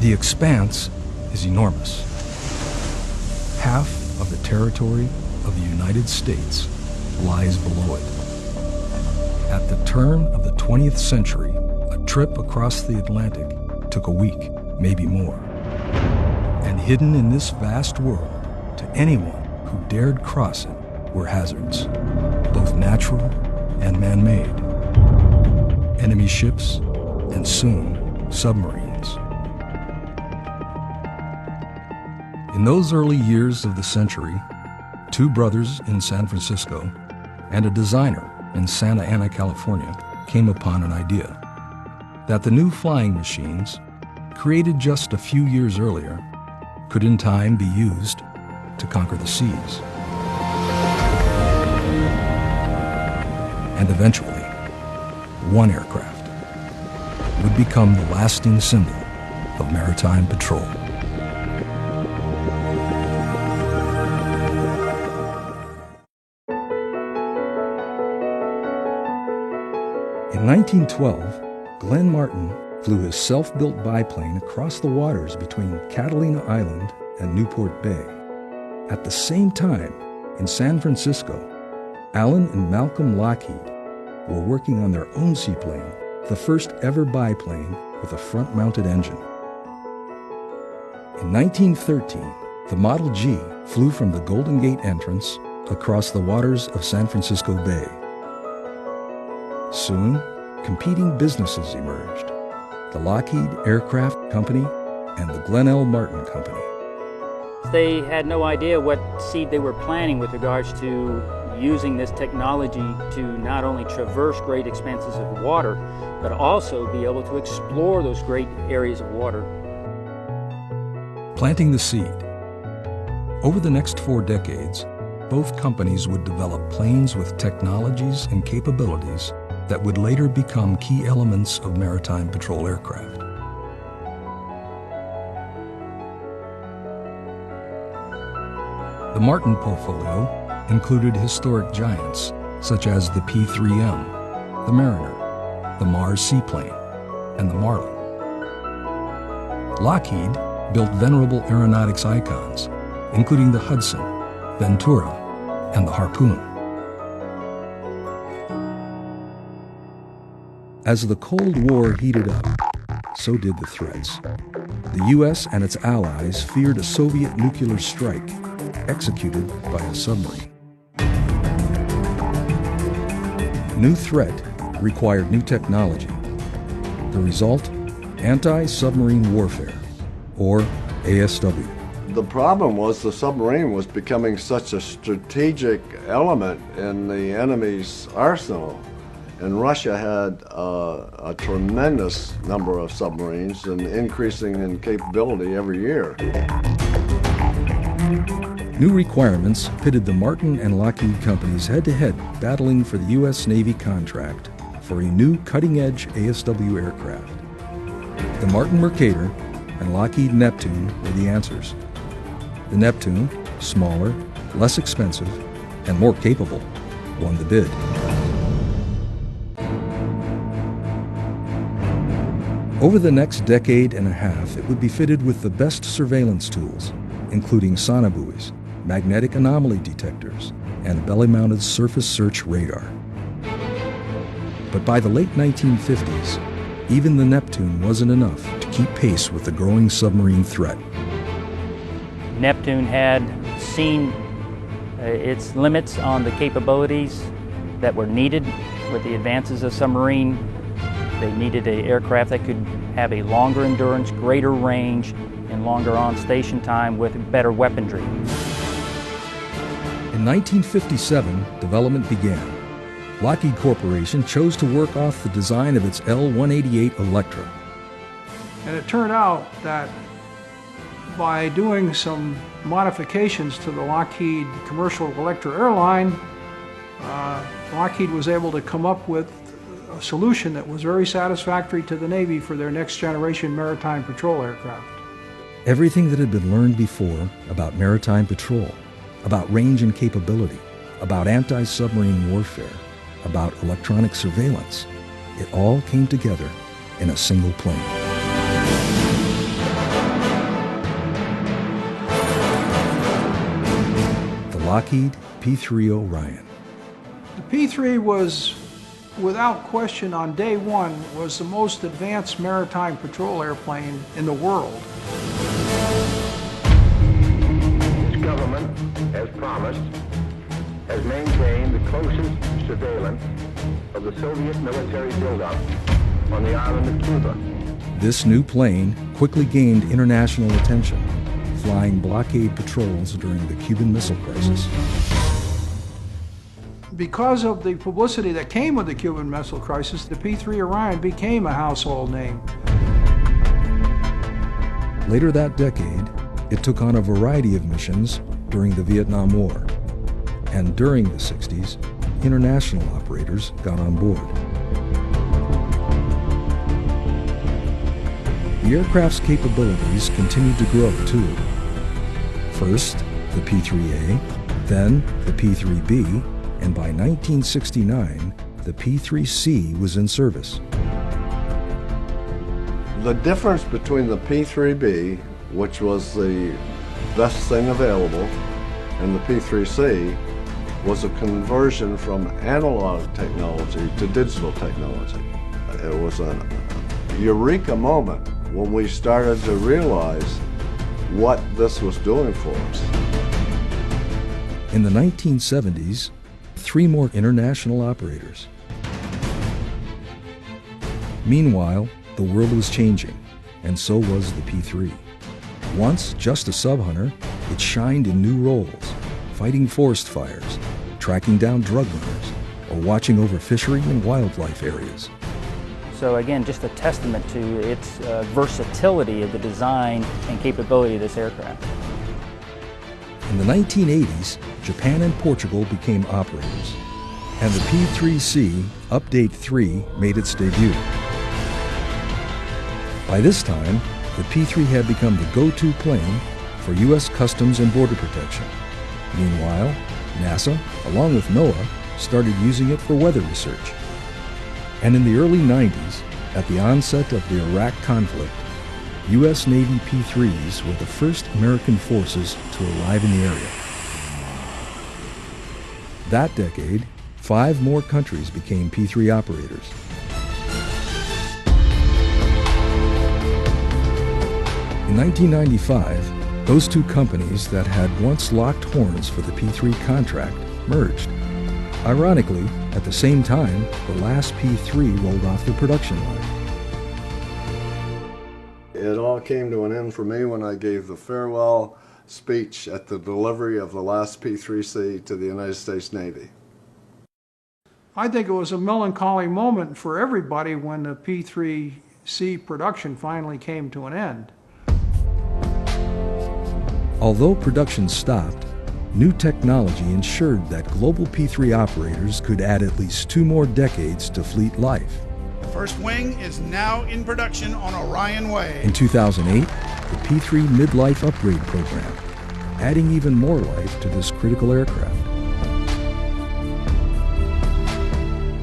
The expanse is enormous. Half of the territory of the United States lies below it. At the turn of the 20th century, a trip across the Atlantic took a week, maybe more. And hidden in this vast world, to anyone who dared cross it, were hazards, both natural and man-made. Enemy ships, and soon, submarines. In those early years of the century, two brothers in San Francisco and a designer in Santa Ana, California, came upon an idea that the new flying machines, created just a few years earlier, could in time be used to conquer the seas. And eventually, one aircraft would become the lasting symbol of maritime patrol. In 1912, Glenn Martin flew his self-built biplane across the waters between Catalina Island and Newport Bay. At the same time, in San Francisco, Alan and Malcolm Lockheed were working on their own seaplane, the first ever biplane with a front-mounted engine. In 1913, the Model G flew from the Golden Gate entrance across the waters of San Francisco Bay. Soon, competing businesses emerged: the Lockheed Aircraft Company and the Glenn L. Martin Company. They had no idea what seed they were planting with regards to using this technology to not only traverse great expanses of water, but also be able to explore those great areas of water. Planting the seed. Over the next 4 decades, both companies would develop planes with technologies and capabilities that would later become key elements of maritime patrol aircraft. The Martin portfolio included historic giants such as the P-3M, the Mariner, the Mars seaplane, and the Marlin. Lockheed built venerable aeronautics icons, including the Hudson, Ventura, and the Harpoon. As the Cold War heated up, so did the threats. The U.S. and its allies feared a Soviet nuclear strike executed by a submarine. New threat required new technology. The result, anti-submarine warfare, or ASW. The problem was the submarine was becoming such a strategic element in the enemy's arsenal. And Russia had a tremendous number of submarines and increasing in capability every year. New requirements pitted the Martin and Lockheed companies head-to-head, battling for the U.S. Navy contract for a new cutting-edge ASW aircraft. The Martin Mercator and Lockheed Neptune were the answers. The Neptune, smaller, less expensive, and more capable, won the bid. Over the next decade and a half, it would be fitted with the best surveillance tools, including sonobuoys, magnetic anomaly detectors, and a belly-mounted surface search radar. But by the late 1950s, even the Neptune wasn't enough to keep pace with the growing submarine threat. Neptune had seen its limits on the capabilities that were needed with the advances of submarine. They needed an aircraft that could have a longer endurance, greater range, and longer on-station time with better weaponry. In 1957, development began. Lockheed Corporation chose to work off the design of its L-188 Electra. And it turned out that by doing some modifications to the Lockheed commercial Electra airline, Lockheed was able to come up with a solution that was very satisfactory to the Navy for their next generation maritime patrol aircraft. Everything that had been learned before about maritime patrol, about range and capability, about anti-submarine warfare, about electronic surveillance, it all came together in a single plane. Lockheed P-3 Orion. The P-3 was, without question, on day one, was the most advanced maritime patrol airplane in the world. This government, as promised, has maintained the closest surveillance of the Soviet military buildup on the island of Cuba. This new plane quickly gained international attention, flying blockade patrols during the Cuban Missile Crisis. Because of the publicity that came with the Cuban Missile Crisis, the P-3 Orion became a household name. Later that decade, it took on a variety of missions during the Vietnam War. And during the 60s, international operators got on board. The aircraft's capabilities continued to grow too. First, the P-3A, then the P-3B, and by 1969, the P-3C was in service. The difference between the P-3B, which was the best thing available, and the P-3C was a conversion from analog technology to digital technology. It was a eureka moment when we started to realize what this was doing for us. In the 1970s, 3 more international operators. Meanwhile, the world was changing, and so was the P-3. Once just a sub-hunter, it shined in new roles, fighting forest fires, tracking down drug runners, or watching over fishery and wildlife areas. So again, just a testament to its versatility of the design and capability of this aircraft. In the 1980s, Japan and Portugal became operators, and the P-3C Update 3 made its debut. By this time, the P-3 had become the go-to plane for U.S. Customs and Border Protection. Meanwhile, NASA, along with NOAA, started using it for weather research. And in the early 90s, at the onset of the Iraq conflict, U.S. Navy P-3s were the first American forces to arrive in the area. That decade, 5 more countries became P-3 operators. In 1995, those 2 companies that had once locked horns for the P-3 contract merged. Ironically, at the same time, the last P-3 rolled off the production line. It all came to an end for me when I gave the farewell speech at the delivery of the last P-3C to the United States Navy. I think it was a melancholy moment for everybody when the P-3C production finally came to an end. Although production stopped, new technology ensured that global P-3 operators could add at least 2 more decades to fleet life. First wing is now in production on Orion Way. In 2008, the P-3 Midlife Upgrade Program, adding even more life to this critical aircraft.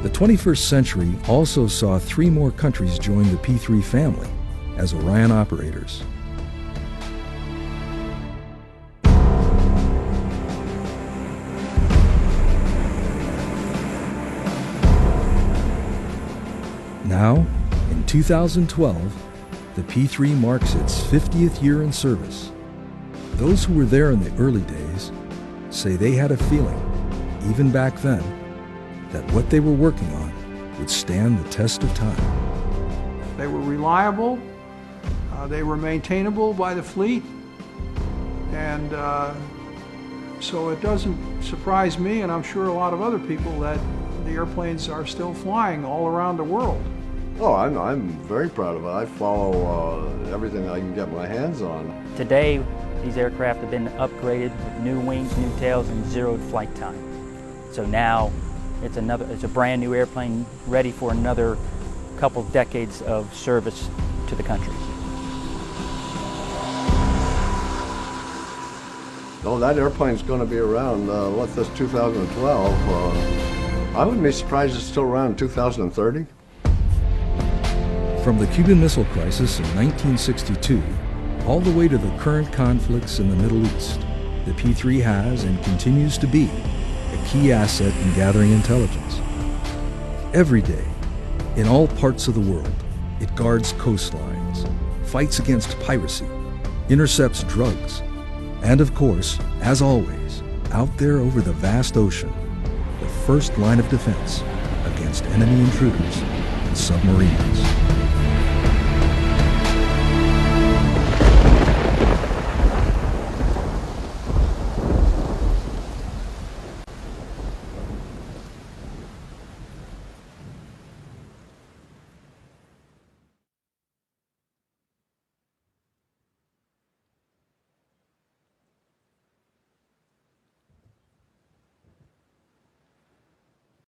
The 21st century also saw 3 more countries join the P-3 family as Orion operators. Now, in 2012, the P-3 marks its 50th year in service. Those who were there in the early days say they had a feeling, even back then, that what they were working on would stand the test of time. They were reliable, they were maintainable by the fleet, and so it doesn't surprise me, and I'm sure a lot of other people, that the airplanes are still flying all around the world. Oh, I'm very proud of it. I follow everything I can get my hands on. Today, these aircraft have been upgraded with new wings, new tails, and zeroed flight time. So now it's a brand new airplane ready for another couple decades of service to the country. Oh, that airplane's going to be around, what's this, 2012? I wouldn't be surprised it's still around in 2030. From the Cuban Missile Crisis in 1962, all the way to the current conflicts in the Middle East, the P-3 has and continues to be a key asset in gathering intelligence. Every day, in all parts of the world, it guards coastlines, fights against piracy, intercepts drugs, and of course, as always, out there over the vast ocean, the first line of defense against enemy intruders and submarines.